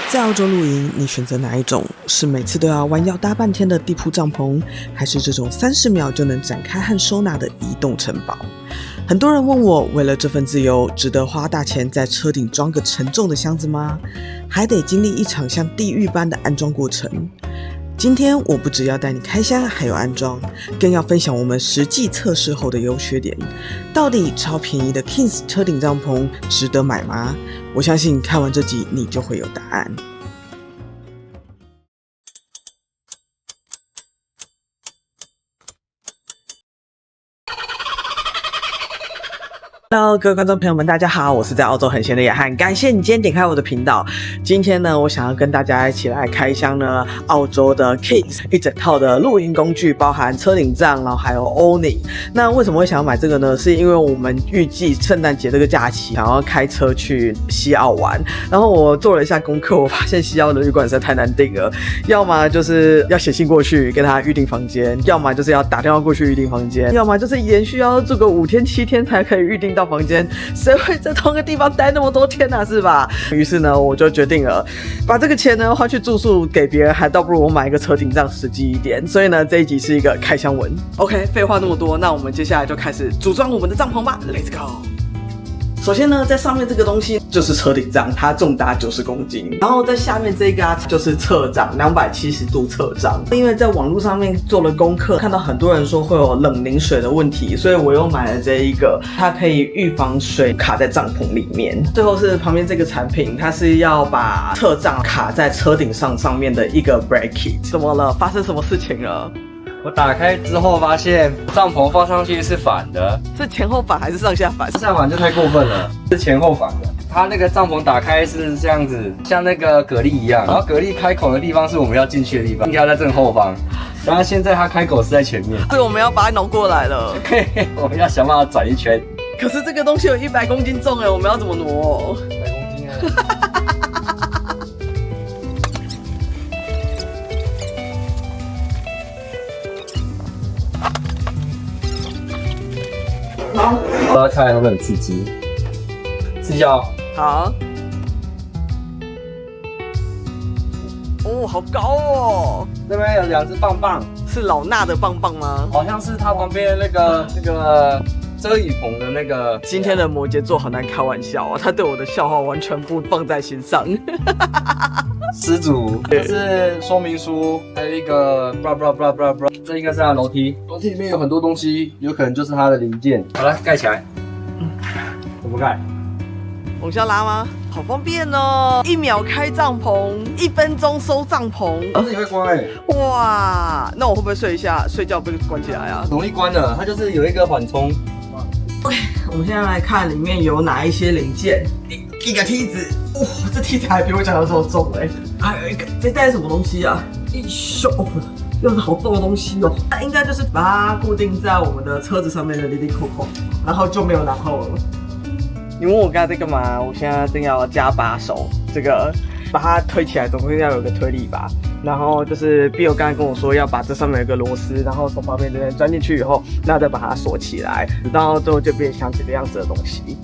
在澳洲露营，你选择哪一种？是每次都要弯腰搭半天的地铺帐篷，还是这种30秒就能展开和收纳的移动城堡？很多人问我，为了这份自由，值得花大钱在车顶装个沉重的箱子吗？还得经历一场像地狱般的安装过程。今天我不只要带你开箱，还有安装，更要分享我们实际测试后的优缺点。到底超便宜的 Kings 车顶帐篷值得买吗？我相信看完这集你就会有答案。Hello， 各位观众朋友们，大家好，我是在澳洲很闲的雅翰，感谢你今天点开我的频道。今天呢，我想要跟大家一起来开箱呢，澳洲的 Kings 一整套的露营工具，包含车顶帐，然后还有欧尼。那为什么会想要买这个呢？是因为我们预计圣诞节这个假期想要开车去西澳玩，然后我做了一下功课，我发现西澳的旅馆实在太难订了，要么就是要写信过去跟他预订房间，要么就是要打电话过去预订房间，要么就是连续要住个5天7天才可以预订到房间，谁会在同一个地方待那么多天啊，是吧？于是呢，我就决定了，把这个钱呢花去住宿给别人，还倒不如我买一个车顶帐实际一点。所以呢，这一集是一个开箱文。OK， 废话那么多，那我们接下来就开始组装我们的帐篷吧 ，Let's go。首先呢，在上面这个东西就是车顶帐，它重达90公斤。然后在下面这个就是侧帐，270度侧帐。因为在网络上面做了功课，看到很多人说会有冷凝水的问题，所以我又买了这一个，它可以预防水卡在帐篷里面。最后是旁边这个产品，它是要把侧帐卡在车顶上面的一个 bracket。怎么了？发生什么事情了？我打开之后发现帐篷放上去是反的，是前后反还是上下反？上下反就太过分了，是前后反的。它那个帐篷打开是这样子，像那个蛤蜊一样，然后蛤蜊开口的地方是我们要进去的地方，应该在正后方。然后现在它开口是在前面，所以我们要把它挪过来了。我们要想办法转一圈。可是这个东西有100公斤重哎，我们要怎么挪？100公斤啊！大家看会不会很刺激？试一下哦。好。哦，好高哦！那边有2只棒棒，是老衲的棒棒吗？好像是它旁边那个遮雨棚的那个。今天的摩羯座好难开玩笑哦，他对我的笑话完全不放在心上。失主，这是说明书，还有一个 blah， 这应该是它的楼梯，楼梯里面有很多东西，有可能就是它的零件。好了，盖起来。怎么盖？往下拉吗？好方便哦！1秒开帐篷，1分钟收帐篷。自己会关欸。哇，那我会不会睡一下？睡觉被关起来啊？容易关的，它就是有一个缓冲。OK， 我们现在来看里面有哪一些零件。一个梯子，哇，这梯子还比我想象中重哎。还有一个，这带什么东西啊？又是好重的东西哦。那应该就是把它固定在我们的车子上面的里扣扣，然后就没有然后了。你问我刚才在干嘛？我现在正要加把手，这个把它推起来，总共要有个推力吧。然后就是 Bill 刚才跟我说要把这上面有个螺丝，然后从旁边这边钻进去以后，那再把它锁起来，然后最后就变成这个样子的东西。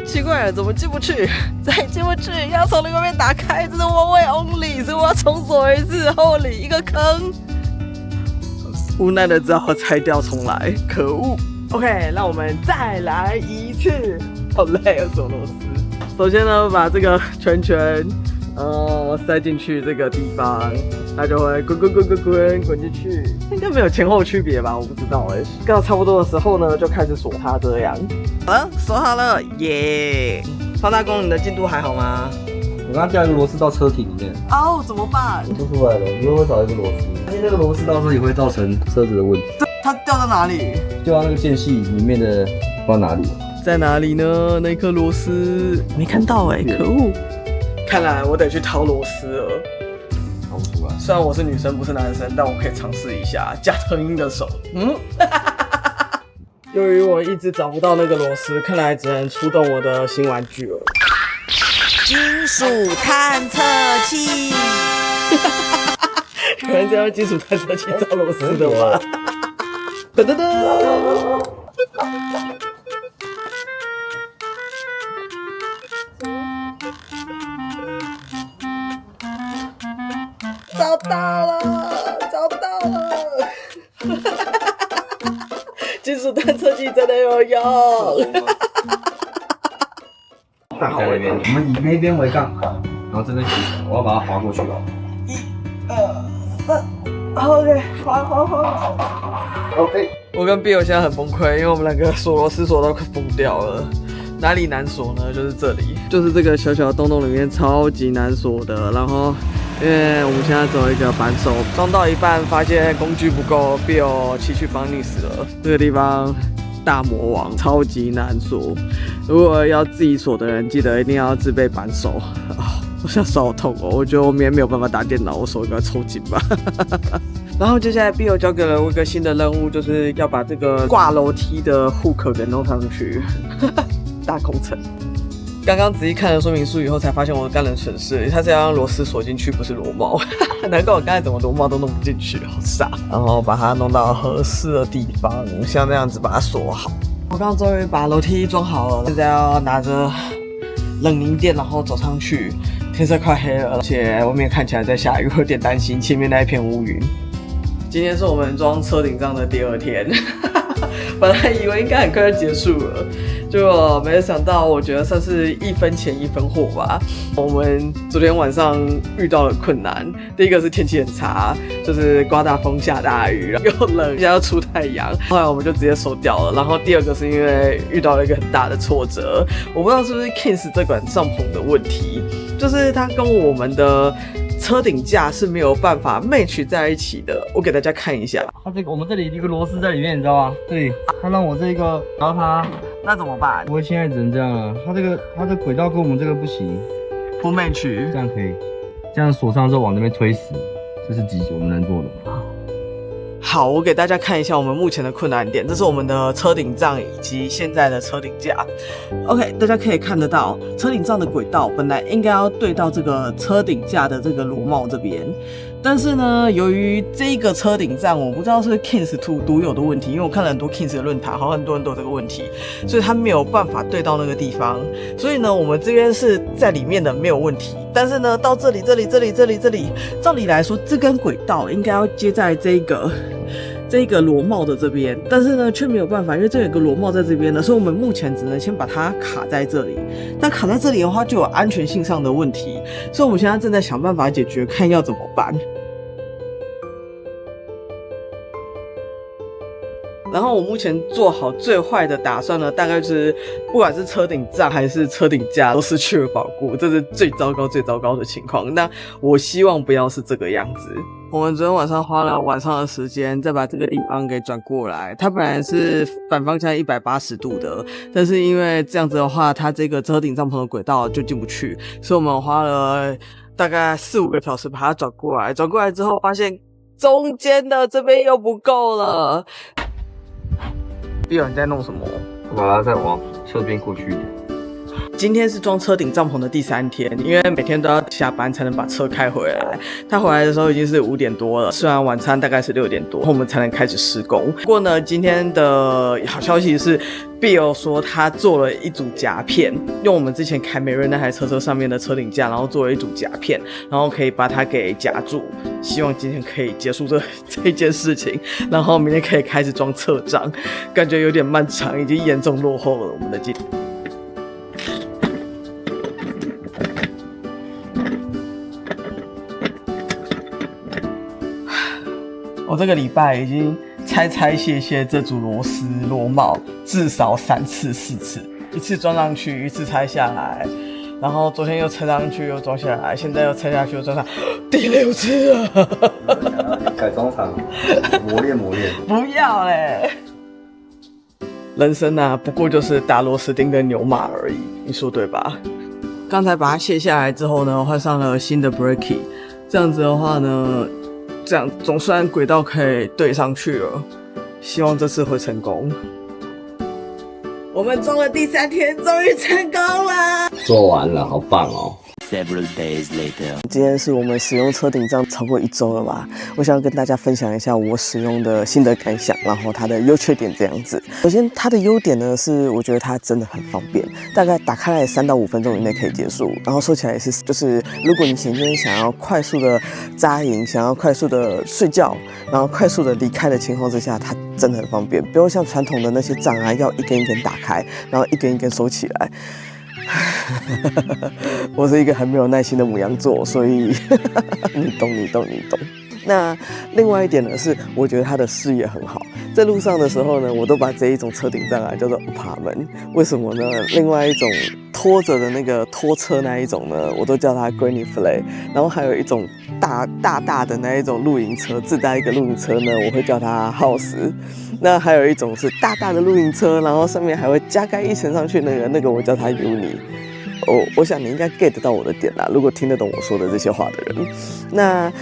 奇怪了，怎么进不去？再进不去，要从另外面打开，这是 one way only， 所以我要重锁一次，后里一个坑。无奈的只好拆掉重来，可恶。OK， 让我们再来一次。好累啊，锁螺丝。首先呢，把这个圈圈，塞进去这个地方，它就会滚进去。应该没有前后区别吧？我不知道哎。刚好差不多的时候呢，就开始锁它这样。好了，锁好了，耶！方大公，你的进度还好吗？我刚刚掉一个螺丝到车体里面。哦，怎么办？我做出来了，因为我找一个螺丝，因为那个螺丝到时候也会造成车子的问题。它掉在哪里？掉到那个间隙里面的，不知道哪里。在哪里呢？那颗螺丝没看到哎，可恶！看来我得去掏螺丝了。掏不出来。虽然我是女生不是男生，但我可以尝试一下加藤鹰的手。由于我一直找不到那个螺丝，看来只能出动我的新玩具了。金属探测器。有人在用金属探测器找螺丝的吗？噔噔噔！这样。大好那边，我们以那边为杠，然后这边起手，我要把它滑过去哦。1、2、3 ，OK， 滑。OK。我跟 Bill 现在很崩溃，因为我们两个锁螺丝锁都快疯掉了。哪里难锁呢？就是这里，就是这个小小的洞洞里面超级难锁的。然后，因为我们现在走一个扳手，装到一半发现工具不够 ，Bill 骑去帮你死了。这个地方大魔王超级难锁，如果要自己锁的人，记得一定要自备扳手。我现在手好痛哦，我觉得我明天没有办法打电脑，我手应该抽筋吧。然后接下来 Bill 交给了我一个新的任务，就是要把这个挂楼梯的 hook 给弄上去。大工程。刚刚仔细看了说明书以后，才发现我干了蠢事，它是要让螺丝锁进去，不是螺帽。难怪我刚才怎么螺帽都弄不进去，好傻。然后把它弄到合适的地方，像那样子把它锁好。我刚刚终于把楼梯装好了，现在要拿着冷凝垫，然后走上去。天色快黑了，而且外面看起来在下雨，有点担心前面那一片乌云。今天是我们装车顶帐的第2天。本来以为应该很快就结束了，结果没想到，我觉得算是1分钱1分货吧。我们昨天晚上遇到了困难，第一个是天气很差，就是刮大风下大雨，又冷，现在要出太阳，后来我们就直接收掉了。然后第2个是因为遇到了一个很大的挫折，我不知道是不是 Kings 这款帐篷的问题，就是它跟我们的车顶架是没有办法 match 在一起的。我给大家看一下，它这个我们这里一个螺丝在里面，你知道吗？这里，它让我这个，然后它，那怎么办？我现在只能这样了。它的轨道跟我们这个不行，不 match， 这样可以，这样锁上之后往那边推死，这是我们能做的。好，我给大家看一下我们目前的困难点，这是我们的车顶帐以及现在的车顶架。OK， 大家可以看得到，车顶帐的轨道本来应该要对到这个车顶架的这个螺帽这边，但是呢，由于这个车顶帐我不知道是 Kings 独有的问题，因为我看了很多 Kings 的论坛，好像很多人都有这个问题，所以它没有办法对到那个地方。所以呢，我们这边是在里面的没有问题，但是呢，到这里，照理来说，这根轨道应该要接在这个螺帽的这边，但是呢却没有办法，因为这有个螺帽在这边呢，所以我们目前只能先把它卡在这里。但卡在这里的话，就有安全性上的问题，所以我们现在正在想办法解决，看要怎么办。然后我目前做好最坏的打算呢，大概就是不管是车顶帐还是车顶架都失去了保固，这是最糟糕的情况。那我希望不要是这个样子。我们昨天晚上花了晚上的时间再把这个地方给转过来，它本来是反方向180度的，但是因为这样子的话，它这个车顶帐篷的轨道就进不去，所以我们花了大概4-5个小时把它转过来。转过来之后发现中间的这边又不够了。你在弄什么？我把它再往侧边过去一点。今天是装车顶帐篷的第3天，因为每天都要下班才能把车开回来。他回来的时候已经是5点多了，吃完晚餐大概是6点多，我们才能开始施工。不过呢，今天的好消息是 Bill 说他做了一组夹片，用我们之前凯美瑞那台车上面的车顶架，然后做了一组夹片，然后可以把它给夹住。希望今天可以结束这件事情，然后明天可以开始装侧帐，感觉有点漫长，已经严重落后了我们的进度。我这个礼拜已经拆卸这组螺丝螺帽至少3次4次，一次装上去，一次拆下来，然后昨天又拆上去又装下来，现在又拆下去又装上，第6次了。改装厂磨练，不要嘞！人生啊，不过就是打螺丝钉的牛马而已，你说对吧？刚才把它卸下来之后呢，换上了新的 brake， 这样子的话呢，这样总算轨道可以对上去了，希望这次会成功。我们装了第3天，终于成功了！做完了，好棒哦！ Several days later， 今天是我们使用车顶帐超过1周了吧？我想要跟大家分享一下我使用的心得感想，然后它的优缺点这样子。首先，它的优点呢是我觉得它真的很方便，大概打开来3到5分钟以内可以结束，然后收起来也是，就是如果你今天想要快速的扎营，想要快速的睡觉，然后快速的离开的情况之下，它真的很方便，不用像传统的那些帐啊，要一根一根打开，然后一根一根收起来。我是一个很没有耐心的牡羊座，所以你懂。那另外一点呢是，我觉得它的视野很好。在路上的时候呢，我都把这一种车顶帐啊叫做爬门。为什么呢？另外一种拖着的那个拖车那一种呢，我都叫它 Granny Fly。然后还有一种大的那一种露营车，自带一个露营车呢，我会叫它 House。那还有一种是大的露营车，然后上面还会加盖一层上去，那个我叫它 Uni。我想你应该 get 到我的点啦，如果听得懂我说的这些话的人。那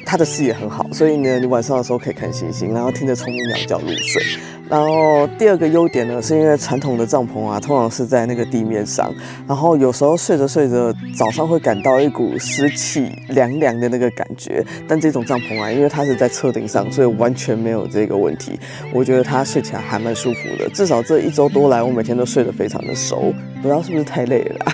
它的视野很好，所以呢，你晚上的时候可以看星星，然后听着虫鸣鸟叫入睡。然后第二个优点呢，是因为传统的帐篷啊，通常是在那个地面上，然后有时候睡着早上会感到一股湿气凉的那个感觉。但这种帐篷啊，因为它是在车顶上，所以完全没有这个问题。我觉得它睡起来还蛮舒服的，至少这1周多来，我每天都睡得非常的熟，不知道是不是太累了啦。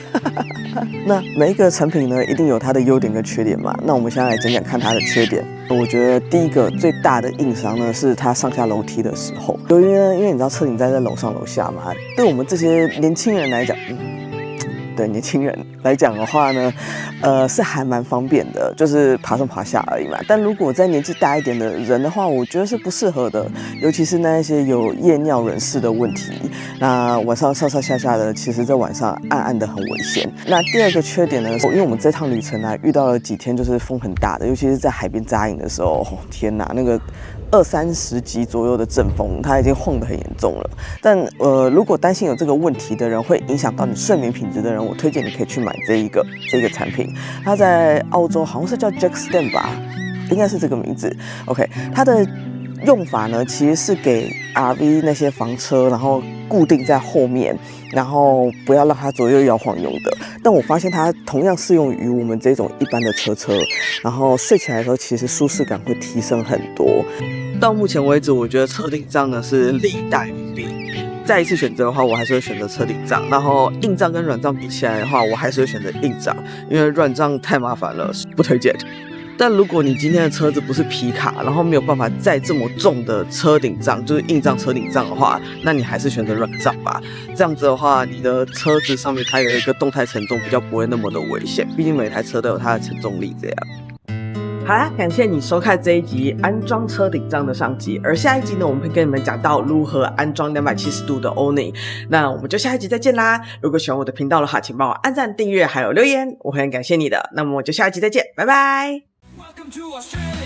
那每一个产品呢，一定有它的优点跟缺点嘛。那我们现在来讲讲看它的缺点。我觉得第一个最大的硬伤呢，是它上下楼梯的时候。由于呢，因为你知道车顶在楼上楼下嘛，对我们这些年轻人来讲，对年轻人来讲的话呢，是还蛮方便的，就是爬上爬下而已嘛。但如果在年纪大一点的人的话，我觉得是不适合的，尤其是那一些有夜尿人士的问题。那晚上上下的，其实在晚上暗的很危险。那第二个缺点呢，因为我们这趟旅程啊，遇到了几天就是风很大的，尤其是在海边扎营的时候，天哪，那个20-30级左右的阵风，它已经晃得很严重了。但如果担心有这个问题的人，会影响到你睡眠品质的人，我推荐你可以去买这个产品。它在澳洲好像是叫 Jackstand 吧，应该是这个名字。OK， 它的用法呢，其实是给 RV 那些房车，然后固定在后面，然后不要让它左右摇晃用的。但我发现它同样适用于我们这种一般的车，然后睡起来的时候，其实舒适感会提升很多。到目前为止，我觉得车顶帐呢是利大于弊。再一次选择的话，我还是会选择车顶帐。然后硬帐跟软帐比起来的话，我还是会选择硬帐，因为软帐太麻烦了，不推荐。但如果你今天的车子不是皮卡，然后没有办法载这么重的车顶帐，就是硬帐车顶帐的话，那你还是选择软帐吧。这样子的话，你的车子上面它有一个动态承重，比较不会那么的危险。毕竟每台车都有它的承重力这样。好啦，感谢你收看这一集安装车顶帐的上集，而下一集呢，我们会跟你们讲到如何安装270度的 awning。那我们就下一集再见啦！如果喜欢我的频道的话，请帮我按赞、订阅还有留言，我会很感谢你的。那么我就下一集再见，拜拜。Welcome to Australia.